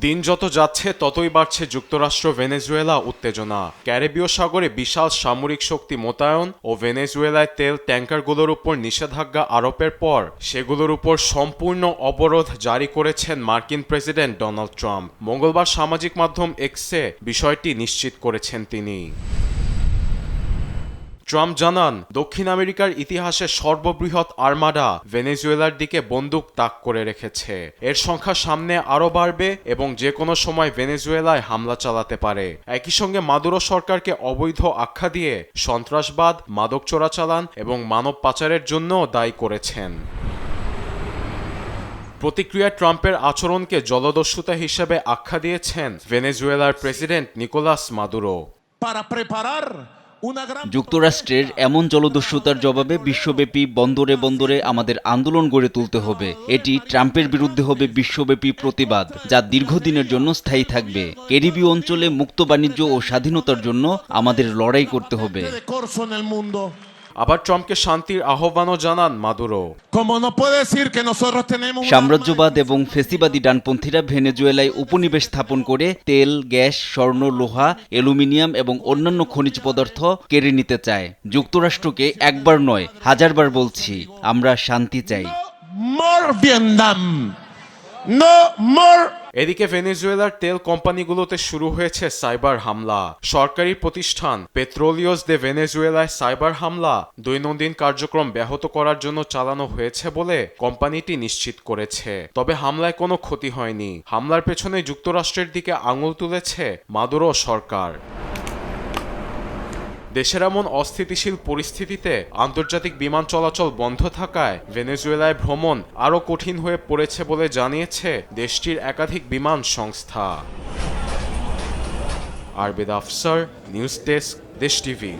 দিন যত যাচ্ছে ততই বাড়ছে যুক্তরাষ্ট্র ভেনেজুয়েলা উত্তেজনা। ক্যারিবীয় সাগরে বিশাল সামরিক শক্তি মোতায়েন ও ভেনেজুয়েলায় তেল ট্যাঙ্কারগুলোর উপর নিষেধাজ্ঞা আরোপের পর সেগুলোর উপর সম্পূর্ণ অবরোধ জারি করেছেন মার্কিন প্রেসিডেন্ট ডোনাল্ড ট্রাম্প। মঙ্গলবার সামাজিক মাধ্যম এক্সে বিষয়টি নিশ্চিত করেছেন তিনি। ট্রাম্প জানান, দক্ষিণ আমেরিকার ইতিহাসে সর্ববৃহৎ আর্মাডা ভেনেজুয়েলার দিকে বন্দুক তাক করে রেখেছে। এর সংখ্যা সামনে আরও বাড়বে এবং যে কোনো সময় ভেনেজুয়েলায় হামলা চালাতে পারে। একই সঙ্গে মাদুরো সরকারকে অবৈধ আখ্যা দিয়ে সন্ত্রাসবাদ, মাদক চোরাচালান এবং মানব পাচারের জন্যও দায়ী করেছেন। প্রতিক্রিয়ায় ট্রাম্পের আচরণকে জলদস্যুতা হিসেবে আখ্যা দিয়েছেন ভেনেজুয়েলার প্রেসিডেন্ট নিকোলাস মাদুরো। যুক্তরাষ্ট্রের এমন জলদস্যুতার জবাবে বিশ্বব্যাপী বন্দরে বন্দরে আমাদের আন্দোলন গড়ে তুলতে হবে। এটি ট্রাম্পের বিরুদ্ধে হবে বিশ্বব্যাপী প্রতিবাদ, যা দীর্ঘদিনের জন্য স্থায়ী থাকবে। ক্যারিবীয় অঞ্চলে মুক্ত বাণিজ্য ও স্বাধীনতার জন্য আমাদের লড়াই করতে হবে। আবার ট্রাম্পকে শান্তির আহ্বানও জানান মাদুরো। সাম্রাজ্যবাদ এবং ফেসিবাদী ডানপন্থীরা ভেনেজুয়েলায় উপনিবেশ স্থাপন করে তেল, গ্যাস, স্বর্ণ, লোহা, অ্যালুমিনিয়াম এবং অন্যান্য খনিজ পদার্থ কেড়ে নিতে চায়। যুক্তরাষ্ট্রকে একবার নয়, হাজারবার বলছি, আমরা শান্তি চাই। এদিকে ভেনেজুয়েলার তেল কোম্পানিগুলোতে শুরু হয়েছে সাইবার হামলা। সরকারি প্রতিষ্ঠান পেট্রোলিওস দে ভেনেজুয়েলায় সাইবার হামলা দৈনন্দিন কার্যক্রম ব্যাহত করার জন্য চালানো হয়েছে বলে কোম্পানিটি নিশ্চিত করেছে। তবে হামলায় কোনো ক্ষতি হয়নি। হামলার পেছনে যুক্তরাষ্ট্রের দিকে আঙুল তুলেছে মাদুরো সরকার। দেশের এমন অস্থিতিশীল পরিস্থিতিতে আন্তর্জাতিক বিমান চলাচল বন্ধ থাকায় ভেনেজুয়েলায় ভ্রমণ আরও কঠিন হয়ে পড়েছে বলে জানিয়েছে দেশটির একাধিক বিমান সংস্থা। আরবেদ আফসার, নিউজ ডেস্ক, দেশ টিভি।